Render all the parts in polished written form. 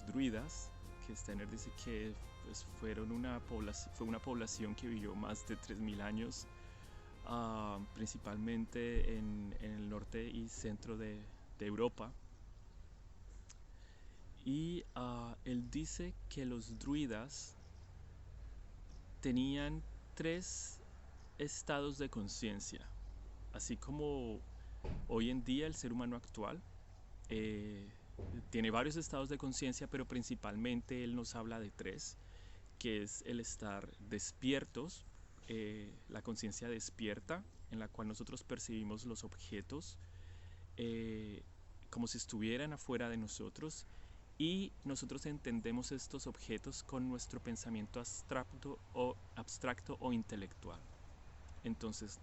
los druidas, que Steiner dice que pues, fue una población que vivió más de 3000 años, principalmente en el norte y centro de Europa. Y él dice que los druidas tenían tres estados de conciencia, así como hoy en día el ser humano actual eh, tiene varios estados de conciencia, pero principalmente él nos habla de tres, que es el estar despiertos, la conciencia despierta, en la cual nosotros percibimos los objetos eh, como si estuvieran afuera de nosotros y nosotros entendemos estos objetos con nuestro pensamiento abstracto o intelectual. Entonces,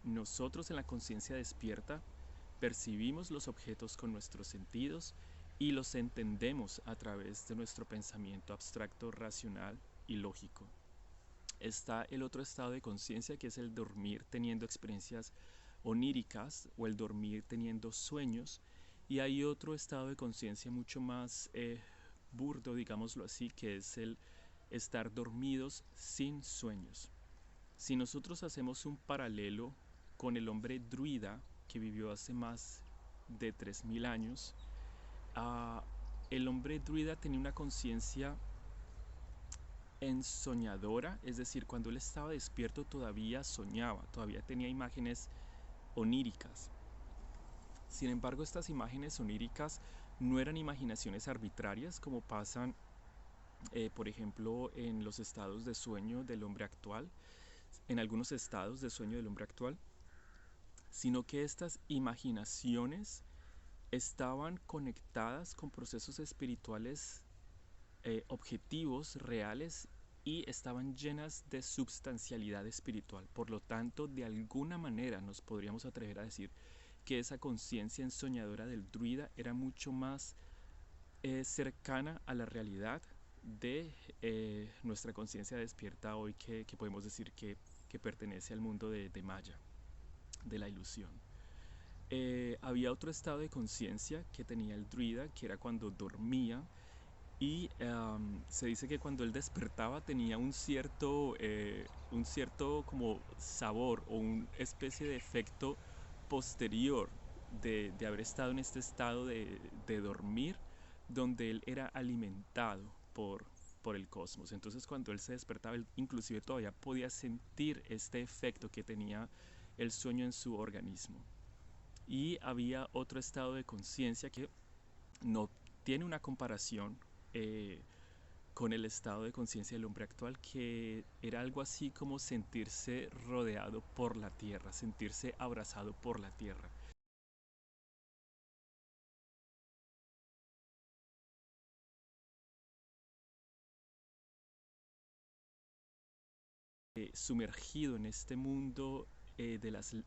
nosotros en la conciencia despierta percibimos los objetos con nuestros sentidos y los entendemos a través de nuestro pensamiento abstracto, racional y lógico. Está el otro estado de conciencia, que es el dormir teniendo experiencias oníricas o el dormir teniendo sueños, y hay otro estado de conciencia mucho más burdo, digámoslo así, que es el estar dormidos sin sueños. Si nosotros hacemos un paralelo con el hombre druida que vivió hace más de 3000 años, uh, el hombre druida tenía una conciencia ensoñadora, es decir, cuando él estaba despierto todavía soñaba, todavía tenía imágenes oníricas. Sin embargo, estas imágenes oníricas no eran imaginaciones arbitrarias como pasan, por ejemplo, en los estados de sueño del hombre actual, en algunos estados de sueño del hombre actual, sino que estas imaginaciones estaban conectadas con procesos espirituales objetivos reales y estaban llenas de substancialidad espiritual. Por lo tanto, de alguna manera nos podríamos atrever a decir que esa conciencia ensoñadora del druida era mucho más cercana a la realidad de nuestra conciencia despierta hoy, que podemos decir que pertenece al mundo de Maya, de la ilusión. Había otro estado de conciencia que tenía el druida, que era cuando dormía, y se dice que cuando él despertaba tenía un cierto como sabor o una especie de efecto posterior de haber estado en este estado de dormir, donde él era alimentado por el cosmos. Entonces cuando él se despertaba, él inclusive todavía podía sentir este efecto que tenía el sueño en su organismo. Y había otro estado de conciencia que no tiene una comparación eh, con el estado de conciencia del hombre actual, que era algo así como sentirse rodeado por la tierra, sentirse abrazado por la tierra. Sumergido en este mundo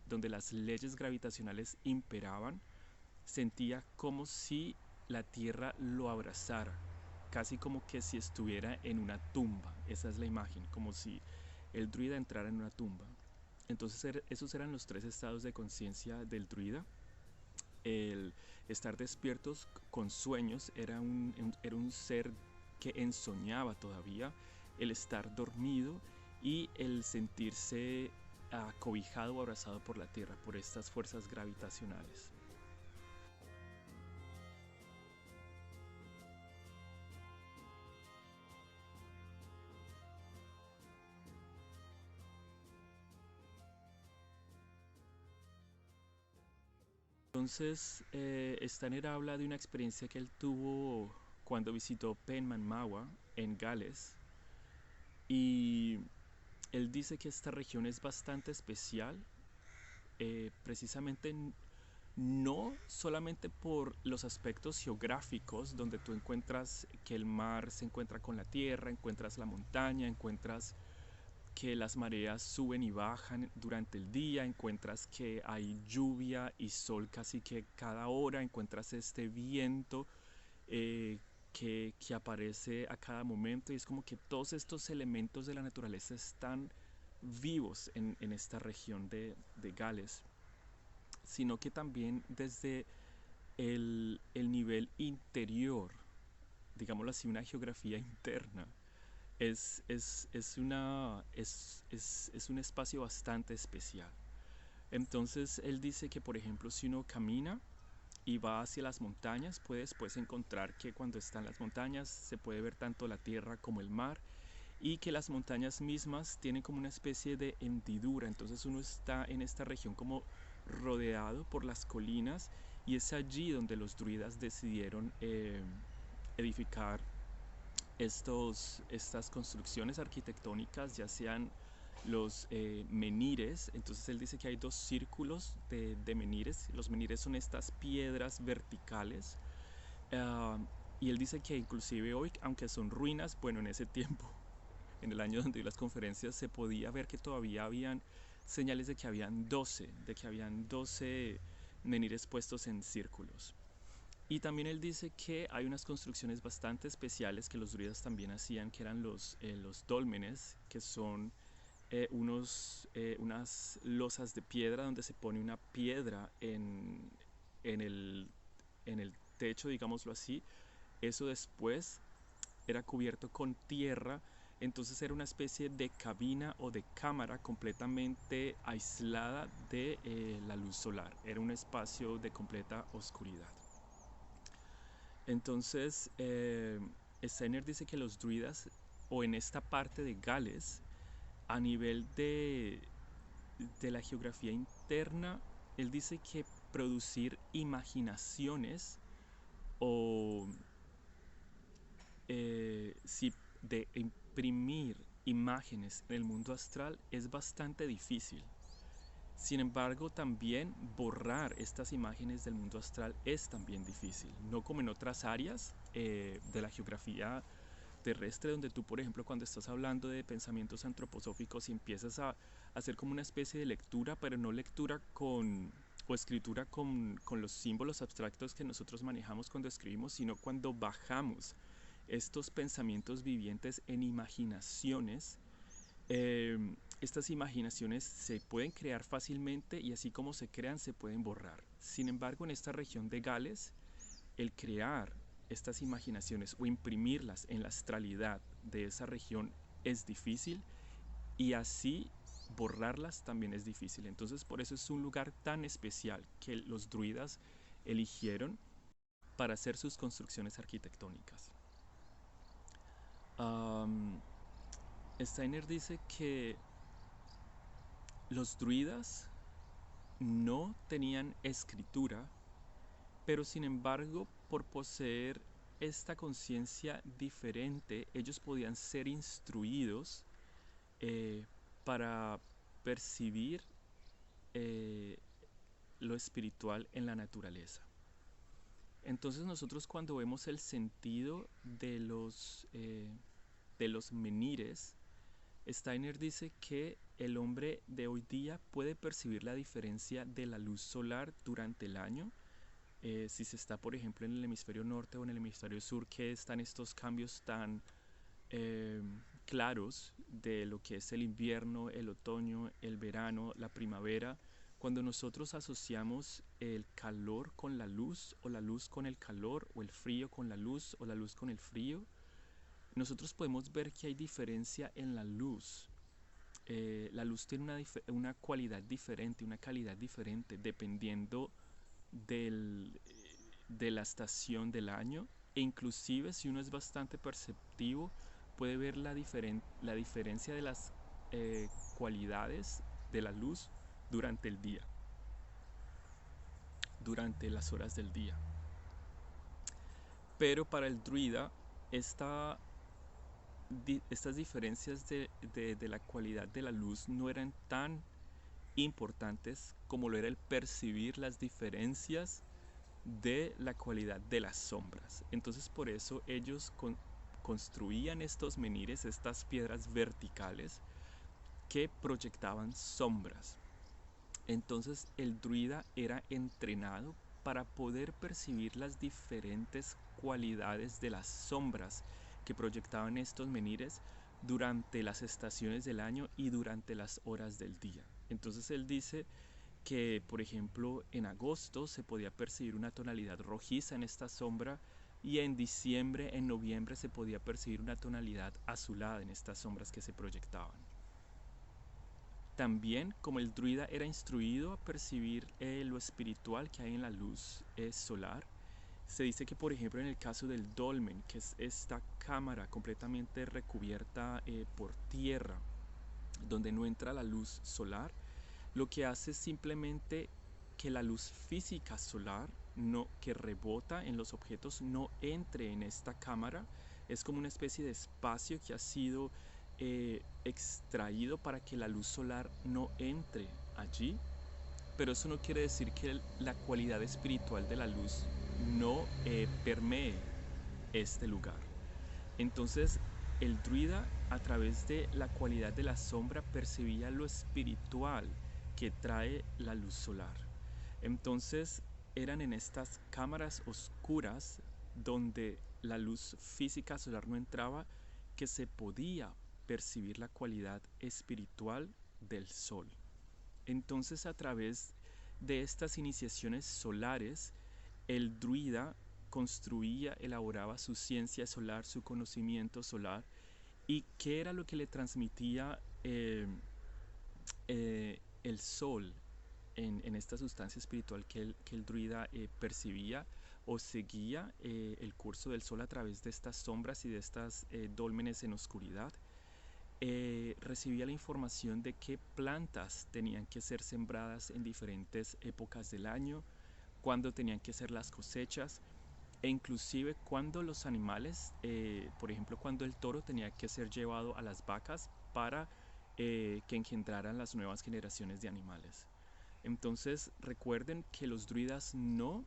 donde las leyes gravitacionales imperaban, sentía como si la tierra lo abrazara, casi como que si estuviera en una tumba. Esa es la imagen, como si el druida entrara en una tumba. Entonces esos eran los tres estados de conciencia del druida. El estar despiertos con sueños era un ser que ensoñaba todavía, el estar dormido y el sentirse acobijado o abrazado por la tierra, por estas fuerzas gravitacionales. Entonces, Stanner habla de una experiencia que él tuvo cuando visitó Penman en Gales, y él dice que esta región es bastante especial, precisamente no solamente por los aspectos geográficos, donde tú encuentras que el mar se encuentra con la tierra, encuentras la montaña, encuentras que las mareas suben y bajan durante el día, encuentras que hay lluvia y sol casi que cada hora, encuentras este viento eh, que aparece a cada momento, y es como que todos estos elementos de la naturaleza están vivos en esta región de Gales, sino que también desde el nivel interior digámoslo así, una geografía interna. Es un espacio bastante especial. Entonces él dice que, por ejemplo, si uno camina y va hacia las montañas, puede después encontrar que cuando está en las montañas se puede ver tanto la tierra como el mar, y que las montañas mismas tienen como una especie de hendidura. Entonces uno está en esta región como rodeado por las colinas, y es allí donde los druidas decidieron edificar estas construcciones arquitectónicas, ya sean los menires. Entonces él dice que hay dos círculos de menires. Los menires son estas piedras verticales. Uh, y él dice que inclusive hoy, aunque son ruinas, bueno, en ese tiempo, en el año donde dio las conferencias, se podía ver que todavía habían señales de que habían 12 menires puestos en círculos. Y también él dice que hay unas construcciones bastante especiales que los druidas también hacían, que eran los dólmenes, que son unas losas de piedra donde se pone una piedra en el, en el techo, digámoslo así. Eso después era cubierto con tierra, entonces era una especie de cabina o de cámara completamente aislada de la luz solar. Era un espacio de completa oscuridad. Entonces, Steiner dice que los druidas, o en esta parte de Gales, a nivel de la geografía interna, él dice que producir imaginaciones o si de imprimir imágenes en el mundo astral es bastante difícil. Sin embargo, también borrar estas imágenes del mundo astral es también difícil, no como en otras áreas de la geografía terrestre, donde tú, por ejemplo, cuando estás hablando de pensamientos antroposóficos y empiezas a hacer como una especie de lectura, pero no lectura o escritura con los símbolos abstractos que nosotros manejamos cuando escribimos, sino cuando bajamos estos pensamientos vivientes en imaginaciones. eh, Estas imaginaciones se pueden crear fácilmente, y así como se crean se pueden borrar. Sin embargo, en esta región de Gales, el crear estas imaginaciones o imprimirlas en la astralidad de esa región es difícil, y así borrarlas también es difícil. Entonces por eso es un lugar tan especial que los druidas eligieron para hacer sus construcciones arquitectónicas. Um, Steiner dice que los druidas no tenían escritura, pero sin embargo, por poseer esta conciencia diferente, ellos podían ser instruidos eh, para percibir eh, lo espiritual en la naturaleza. Entonces nosotros, cuando vemos el sentido de los menires, Steiner dice que el hombre de hoy día puede percibir la diferencia de la luz solar durante el año. Si se está, por ejemplo, en el hemisferio norte o en el hemisferio sur, que están estos cambios tan eh, claros de lo que es el invierno, el otoño, el verano, la primavera. Cuando nosotros asociamos el calor con la luz, o la luz con el calor, o el frío con la luz, o la luz con el frío, nosotros podemos ver que hay diferencia en la luz. La luz tiene una cualidad diferente, una calidad diferente, dependiendo de la estación del año, e inclusive si uno es bastante perceptivo, puede ver la diferencia de las cualidades de la luz durante el día, durante las horas del día. Pero para el druida, esta, estas diferencias de la cualidad de la luz no eran tan importantes como lo era el percibir las diferencias de la cualidad de las sombras. Entonces por eso ellos construían estos menires, estas piedras verticales que proyectaban sombras. Entonces el druida era entrenado para poder percibir las diferentes cualidades de las sombras que proyectaban estos menires durante las estaciones del año y durante las horas del día. Entonces él dice que, por ejemplo, en agosto se podía percibir una tonalidad rojiza en esta sombra, y en diciembre, en noviembre se podía percibir una tonalidad azulada en estas sombras que se proyectaban. También, como el druida era instruido a percibir lo espiritual que hay en la luz solar, se dice que, por ejemplo, en el caso del dolmen, que es esta cámara completamente recubierta por tierra, donde no entra la luz solar, lo que hace es simplemente que la luz física solar que rebota en los objetos no entre en esta cámara. Es como una especie de espacio que ha sido extraído para que la luz solar no entre allí, pero eso no quiere decir que la cualidad espiritual de la luz no permee este lugar. Entonces, el druida, a través de la cualidad de la sombra, percibía lo espiritual que trae la luz solar. Entonces, eran en estas cámaras oscuras donde la luz física solar no entraba, que se podía percibir la cualidad espiritual del sol. Entonces, a través de estas iniciaciones solares, el druida construía, elaboraba su ciencia solar, su conocimiento solar, y qué era lo que le transmitía el sol en esta sustancia espiritual que el druida percibía o seguía el curso del sol a través de estas sombras y de estas dólmenes en oscuridad. Recibía la información de qué plantas tenían que ser sembradas en diferentes épocas del año, cuándo tenían que ser las cosechas, e inclusive cuando los animales, por ejemplo, cuando el toro tenía que ser llevado a las vacas para que engendraran las nuevas generaciones de animales. Entonces recuerden que los druidas no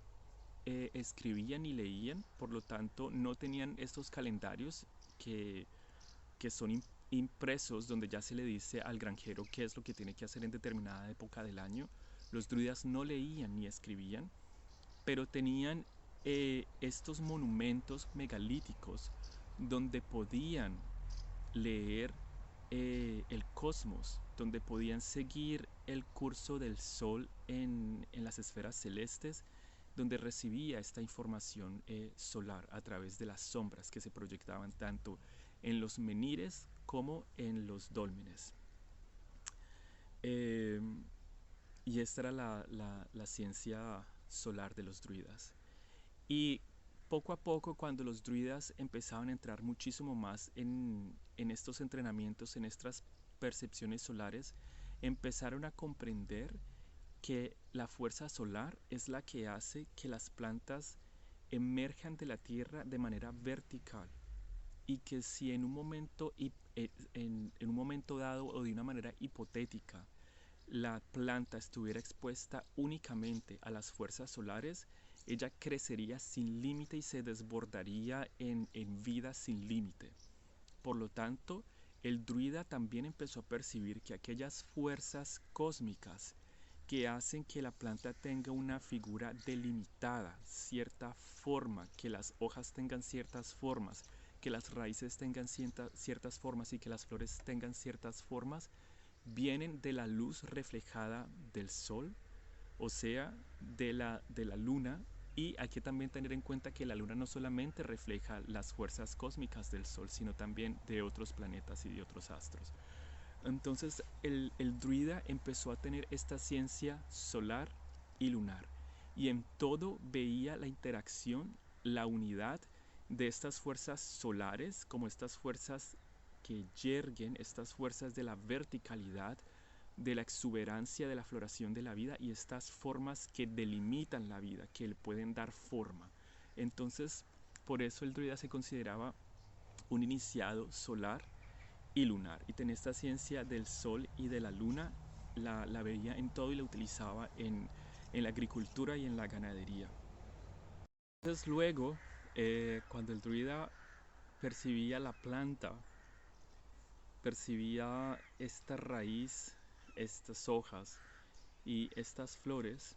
escribían ni leían, por lo tanto no tenían estos calendarios que son impresos, donde ya se le dice al granjero qué es lo que tiene que hacer en determinada época del año. Los druidas no leían ni escribían, pero tenían estos monumentos megalíticos donde podían leer el cosmos, donde podían seguir el curso del sol en las esferas celestes, donde recibía esta información solar a través de las sombras que se proyectaban tanto en los menires como en los dólmenes. Eh, y esta era la ciencia solar de los druidas. Y poco a poco, cuando los druidas empezaban a entrar muchísimo más en estos entrenamientos, en estas percepciones solares, empezaron a comprender que la fuerza solar es la que hace que las plantas emerjan de la tierra de manera vertical, y que si en un momento, en un momento dado o de una manera hipotética, la planta estuviera expuesta únicamente a las fuerzas solares, ella crecería sin límite y se desbordaría en vida sin límite. Por lo tanto, el druida también empezó a percibir que aquellas fuerzas cósmicas que hacen que la planta tenga una figura delimitada, cierta forma, que las hojas tengan ciertas formas, que las raíces tengan ciertas formas y que las flores tengan ciertas formas, vienen de la luz reflejada del sol, o sea, de la luna. Y hay que también tener en cuenta que la luna no solamente refleja las fuerzas cósmicas del sol, sino también de otros planetas y de otros astros. Entonces el druida empezó a tener esta ciencia solar y lunar, y en todo veía la interacción, la unidad de estas fuerzas solares, como estas fuerzas que yerguen, estas fuerzas de la verticalidad, de la exuberancia, de la floración de la vida, y estas formas que delimitan la vida, que le pueden dar forma. Entonces, por eso el druida se consideraba un iniciado solar y lunar, y tenía esta ciencia del sol y de la luna, la veía en todo y la utilizaba en la agricultura y en la ganadería. Entonces luego, cuando el druida percibía la planta, percibía esta raíz, estas hojas y estas flores,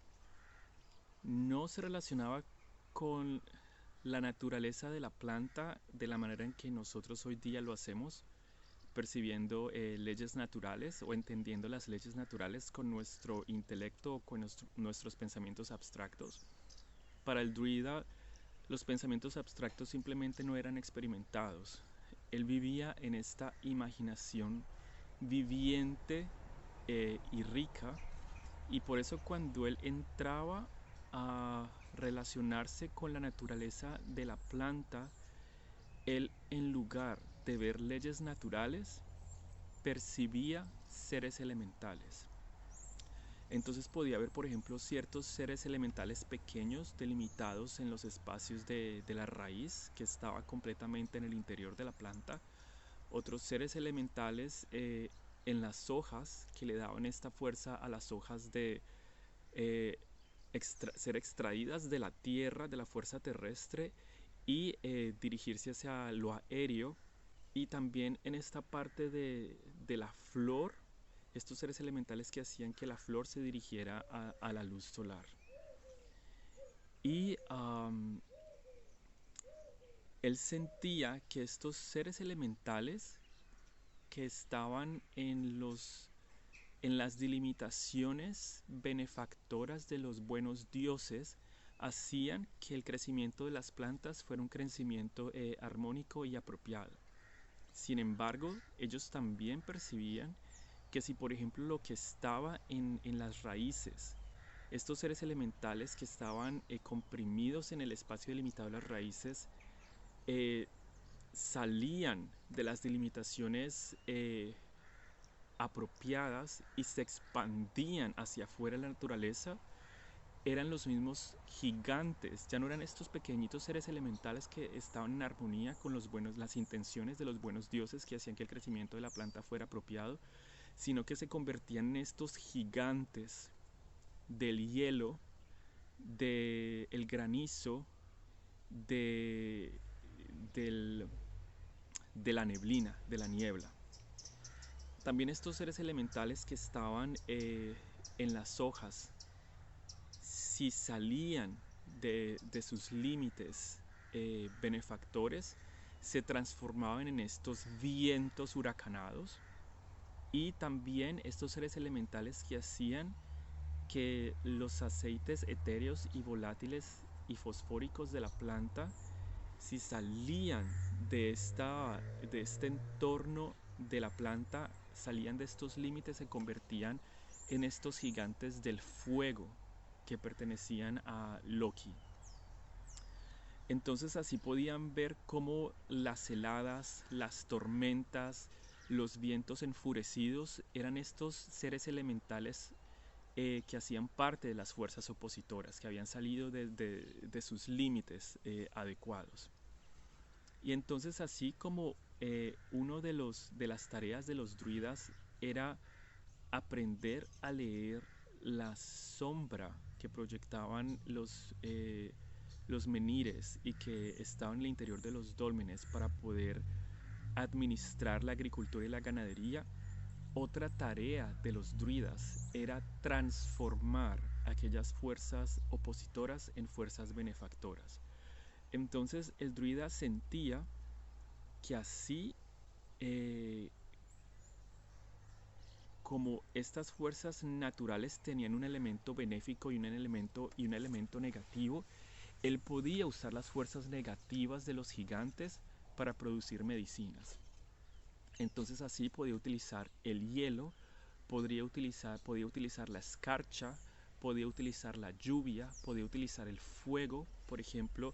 no se relacionaba con la naturaleza de la planta de la manera en que nosotros hoy día lo hacemos, percibiendo leyes naturales o entendiendo las leyes naturales con nuestro intelecto o con nuestros pensamientos abstractos. Para el druida, Los pensamientos abstractos simplemente no eran experimentados. Él vivía en esta imaginación viviente y rica, y por eso cuando él entraba a relacionarse con la naturaleza de la planta, él, en lugar de ver leyes naturales, percibía seres elementales. Entonces podía ver, por ejemplo, ciertos seres elementales pequeños delimitados en los espacios de la raíz, que estaba completamente en el interior de la planta. Otros seres elementales en las hojas, que le daban esta fuerza a las hojas de eh, ser extraídas de la tierra, de la fuerza terrestre, y dirigirse hacia lo aéreo. Y también en esta parte de la flor, estos seres elementales que hacían que la flor se dirigiera a la luz solar. Y él sentía que estos seres elementales que estaban en las delimitaciones benefactoras de los buenos dioses hacían que el crecimiento de las plantas fuera un crecimiento armónico y apropiado. Sin embargo, ellos también percibían que si por ejemplo lo que estaba en las raíces, estos seres elementales que estaban comprimidos en el espacio delimitado de las raíces, eh, salían de las delimitaciones apropiadas y se expandían hacia afuera de la naturaleza, eran los mismos gigantes, ya no eran estos pequeñitos seres elementales que estaban en armonía con las intenciones de los buenos dioses que hacían que el crecimiento de la planta fuera apropiado, sino que se convertían en estos gigantes del hielo, del granizo, de, del, de la neblina, de la niebla. También estos seres elementales que estaban en las hojas, si salían de sus límites benefactores, se transformaban en estos vientos huracanados, y también estos seres elementales que hacían que los aceites etéreos y volátiles y fosfóricos de la planta, si salían de este entorno de la planta, salían de estos límites, se convertían en estos gigantes del fuego que pertenecían a Loki. Entonces así podían ver cómo las heladas, las tormentas, los vientos enfurecidos eran estos seres elementales que hacían parte de las fuerzas opositoras, que habían salido de sus límites adecuados. Y entonces así como uno de las tareas de los druidas era aprender a leer la sombra que proyectaban los menires y que estaban en el interior de los dólmenes para poder administrar la agricultura y la ganadería, otra tarea de los druidas era transformar aquellas fuerzas opositoras en fuerzas benefactoras. Entonces el druida sentía que así como estas fuerzas naturales tenían un elemento benéfico y un elemento negativo, él podía usar las fuerzas negativas de los gigantes para producir medicinas. Entonces así podía utilizar el hielo, podía utilizar la escarcha, podía utilizar la lluvia, podía utilizar el fuego, por ejemplo,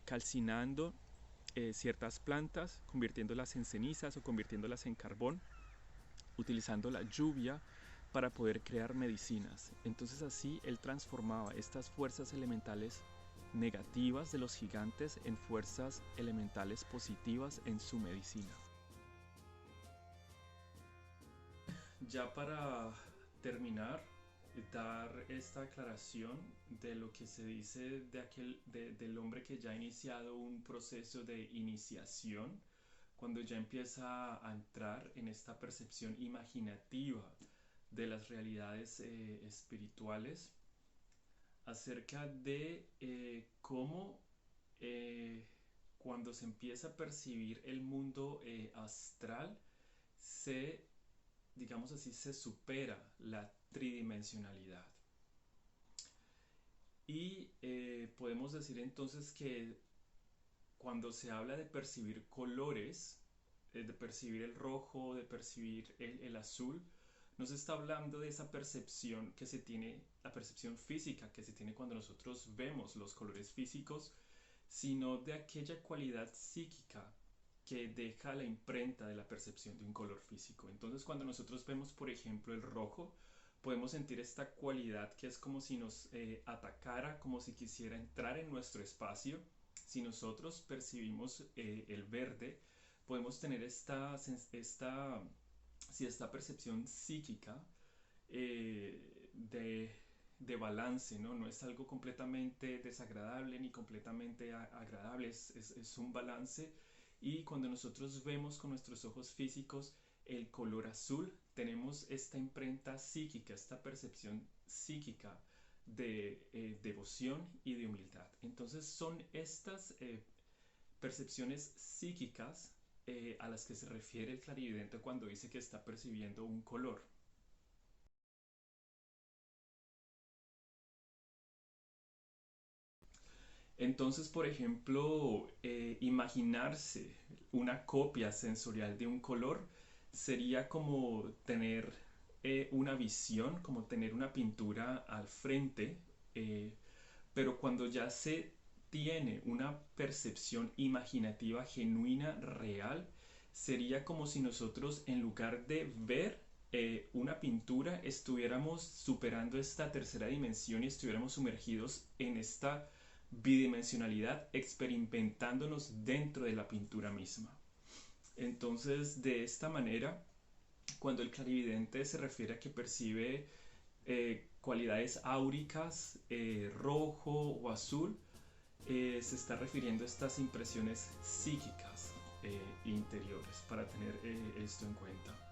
calcinando ciertas plantas, convirtiéndolas en cenizas o convirtiéndolas en carbón, utilizando la lluvia para poder crear medicinas. Entonces así él transformaba estas fuerzas elementales negativas de los gigantes en fuerzas elementales positivas en su medicina. Ya para terminar, dar esta aclaración de lo que se dice del hombre que ya ha iniciado un proceso de iniciación, cuando ya empieza a entrar en esta percepción imaginativa de las realidades espirituales, acerca de cómo cuando se empieza a percibir el mundo astral, digamos así, se supera la tridimensionalidad. Y podemos decir entonces que cuando se habla de percibir colores, de percibir el rojo, de percibir el azul, no se está hablando de esa percepción que se tiene, la percepción física que se tiene cuando nosotros vemos los colores físicos, sino de aquella cualidad psíquica que deja la imprenta de la percepción de un color físico. Entonces, cuando nosotros vemos, por ejemplo, el rojo, podemos sentir esta cualidad que es como si nos atacara, como si quisiera entrar en nuestro espacio. Si nosotros percibimos el verde, podemos tener esta percepción psíquica de balance, ¿no? No es algo completamente desagradable ni completamente agradable, es un balance. Y cuando nosotros vemos con nuestros ojos físicos el color azul, tenemos esta imprenta psíquica, esta percepción psíquica de devoción y de humildad. Entonces son estas percepciones psíquicas a las que se refiere el clarividente cuando dice que está percibiendo un color. Entonces, por ejemplo, imaginarse una copia sensorial de un color sería como tener una visión, como tener una pintura al frente, eh, pero cuando ya se tiene una percepción imaginativa genuina, real, sería como si nosotros en lugar de ver una pintura estuviéramos superando esta tercera dimensión y estuviéramos sumergidos en esta bidimensionalidad, experimentándonos dentro de la pintura misma. Entonces, de esta manera, cuando el clarividente se refiere a que percibe cualidades áuricas, rojo o azul, se está refiriendo a estas impresiones psíquicas interiores, para tener esto en cuenta.